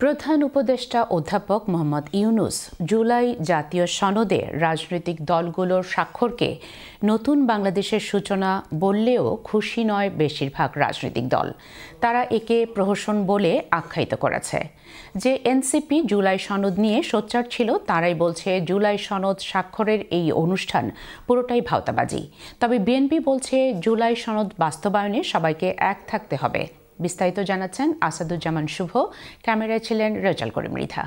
প্রধান উপদেষ্টা অধ্যাপক মোহাম্মদ ইউনূস জুলাই জাতীয় সনদে রাজনৈতিক দলগুলোর স্বাক্ষরকে নতুন বাংলাদেশের সূচনা বললেও খুশি নয় বেশিরভাগ রাজনৈতিক দল। তারা একে প্রহসন বলে আখ্যায়িত করেছে। যে এনসিপি জুলাই সনদ নিয়ে সোচ্চার ছিল তারাই বলছে জুলাই সনদ স্বাক্ষরের এই অনুষ্ঠান পুরোটাই ভাওতাবাজি। তবে বিএনপি বলছে জুলাই সনদ বাস্তবায়নে সবাইকে এক থাকতে হবে। বিস্তারিত জানাচ্ছেন আসাদুজ্জামান শুভ, ক্যামেরায় ছিলেন রেজাল করিম মৃধা।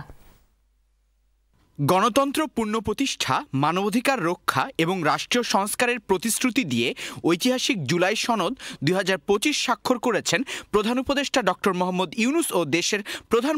গণতন্ত্র পুনঃপ্রতিষ্ঠা, মানবাধিকার রক্ষা এবং রাষ্ট্রীয় সংস্কারের প্রতিশ্রুতি দিয়ে ঐতিহাসিক জুলাই সনদ ২০২৫ স্বাক্ষর করেছেন প্রধান উপদেষ্টা ডক্টর মোহাম্মদ ইউনূস ও দেশের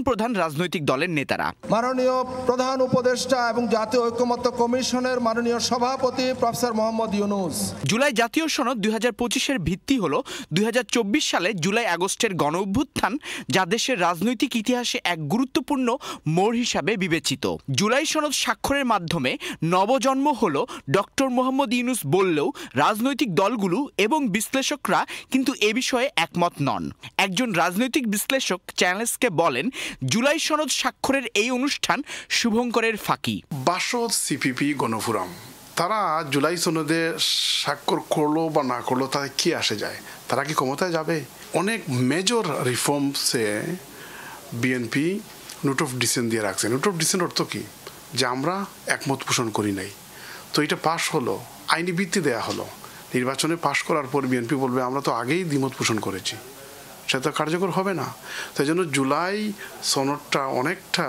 প্রধান রাজনৈতিক দলের নেতারা। মাননীয় প্রধান উপদেষ্টা এবং জাতীয় ঐকমত্য কমিশনের মাননীয় সভাপতি প্রফেসর মোহাম্মদ ইউনূস। জুলাই জাতীয় সনদ ২০২৫-এর ভিত্তি হল ২০২৪ সালে জুলাই আগস্টের গণ অভ্যুত্থান, যা দেশের রাজনৈতিক ইতিহাসে এক গুরুত্বপূর্ণ মোড় হিসাবে বিবেচিত। জুলাই সনদ স্বাক্ষরের মাধ্যমে নবজন্ম হল ডক্টর মোহাম্মদ ইউনূস বললেও রাজনৈতিক দলগুলো এবং বিশ্লেষকরা কিন্তু এ বিষয়ে একমত নন। একজন রাজনৈতিক বিশ্লেষক চ্যানেলসকে বলেন, জুলাই সনদ স্বাক্ষরের এই অনুষ্ঠান শুভঙ্করের ফাঁকি। বাসদ, সিপিপি, গণফোরাম তারা জুলাই সনদে স্বাক্ষর করলো বা না করলো তাতে কি আসে যায়? তারা কি ক্ষমতায় যাবে? অনেক মেজর রিফর্মসে বিএনপি নোট অফ ডিসেন্ট দিয়ে রাখছে। নোট অফ ডিসেন্ট অর্থ কি? যে আমরা একমত পোষণ করি নাই, তো এটা পাশ হলো, আইনি ভিত্তি দেয়া হলো, নির্বাচনে পাশ করার পর বিএনপি বলবে আমরা তো আগেই দ্বিমত পোষণ করেছি, সেটা তো কার্যকর হবে না। তাই জন্য জুলাই সনদটা অনেকটা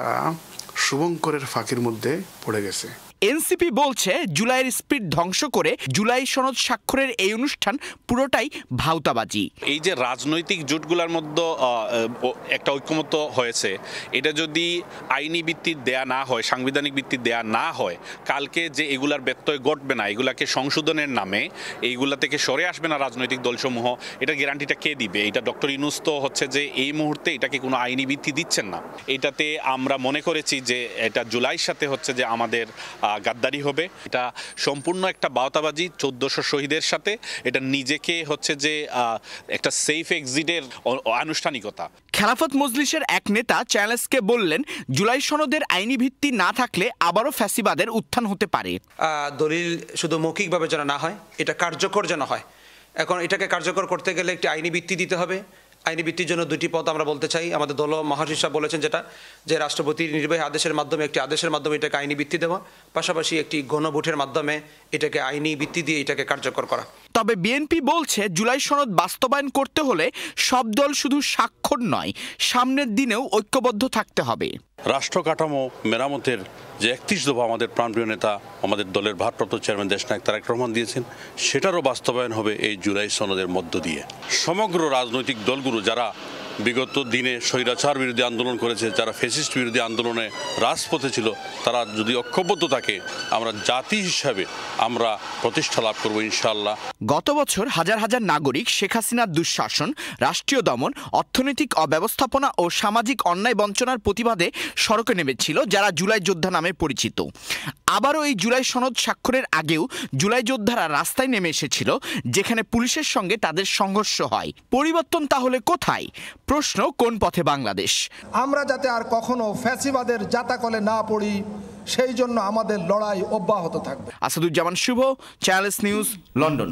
শুভঙ্করের ফাঁকির মধ্যে পড়ে গেছে। এনসিপি বলছে জুলাইয়ের স্পিরিট ধ্বংস করে জুলাই সনদ স্বাক্ষরের এই অনুষ্ঠান পুরোটাই ভাওতাবাজি। এই যে রাজনৈতিক জোটগুলোর মধ্যে একটা ঐক্যমত্য হয়েছে, এটা যদি আইনি ভিত্তি দেয়া না হয়, সাংবিধানিক ভিত্তি দেয়া না হয়, কালকে যে এগুলার ব্যত্যয় ঘটবে না, এগুলাকে সংশোধনের নামে এইগুলা থেকে সরে আসবে না রাজনৈতিক দলসমূহ, এটা গ্যারান্টিটা কে দিবে? এটা ডক্টর ইউনূস তো হচ্ছে যে এই মুহূর্তে এটাকে কোনো আইনি ভিত্তি দিচ্ছেন না। এটাতে আমরা মনে করেছি যে এটা জুলাইয়ের সাথে হচ্ছে যে আমাদের গাদ্দারি হবে। এটা সম্পূর্ণ একটা বাওতাবাজি ১৪০০ শহীদের সাথে। এটা নিজেকে হচ্ছে যে একটা সেফ এক্সিটের আনুষ্ঠানিকতা। খেলাফত মজলিসের এক নেতা চ্যানেলসকে বললেন, জুলাই সনদের আইনি ভিত্তি না থাকলে আবারও ফ্যাসিবাদের উত্থান হতে পারে। দলিল শুধু মৌখিকভাবে যেন না হয়, এটা কার্যকর যেন হয়। এখন এটাকে কার্যকর করতে গেলে একটি আইনি ভিত্তি দিতে হবে। আইনি ভিত্তির জন্য দুটি পদ আমরা বলতে চাই। আমাদের দল মহাসচিব সাহেব বলেছেন যেটা, যে রাষ্ট্রপতির নির্বাহী আদেশের মাধ্যমে, একটি আদেশের মাধ্যমে এটাকে আইনি ভিত্তি দেওয়া, পাশাপাশি একটি গণভোটের মাধ্যমে এটাকে আইনি ভিত্তি দিয়ে এটাকে কার্যকর করা। তবে বিএনপি বলছে জুলাই সনদ বাস্তবায়ন করতে হলে সব দল শুধু স্বাক্ষর নয়, সামনের দিনেও ঐক্যবদ্ধ থাকতে হবে। রাষ্ট্র কাঠামো মেরামতের যে ৩১ দফা আমাদের প্রাণপ্রিয় নেতা, আমাদের দলের ভারপ্রাপ্ত চেয়ারম্যান দেশনায়ক তারেক রহমান দিয়েছেন, সেটারও বাস্তবায়ন হবে এই জুলাই সনদের মধ্য দিয়ে। সমগ্র রাজনৈতিক দলগুলো যারা বিগত দিনে স্বৈরাচার বিরোধী আন্দোলন করেছে, যারা ফ্যাসিস্ট বিরোধী আন্দোলনে রাজপথে ছিল, তারা যদি ঐক্যবদ্ধ থাকে, আমরা জাতি হিসাবে আমরা প্রতিষ্ঠা লাভ করবো ইনশাআল্লাহ। গত বছর হাজার হাজার নাগরিক শেখ হাসিনার দুঃশাসন, রাষ্ট্রীয় দমন, অর্থনৈতিক অব্যবস্থাপনা ও সামাজিক অন্যায় বঞ্চনার প্রতিবাদে সড়কে নেমেছিল, যারা জুলাই যোদ্ধা নামে পরিচিত। আবারও এই জুলাই সনদ স্বাক্ষরের আগেও জুলাই যোদ্ধারা রাস্তায় নেমে এসেছিল, যেখানে পুলিশের সঙ্গে তাদের সংঘর্ষ হয়। পরিবর্তন তাহলে কোথায়? প্রশ্ন, কোন পথে বাংলাদেশ? আমরা যাতে আর কখনো ফ্যাসিবাদের জাতাকলে না পড়ি, সেই জন্য আমাদের লড়াই অব্যাহত থাকবে। আসাদুজ্জামান শুভ, চ্যানেলস নিউজ, লন্ডন।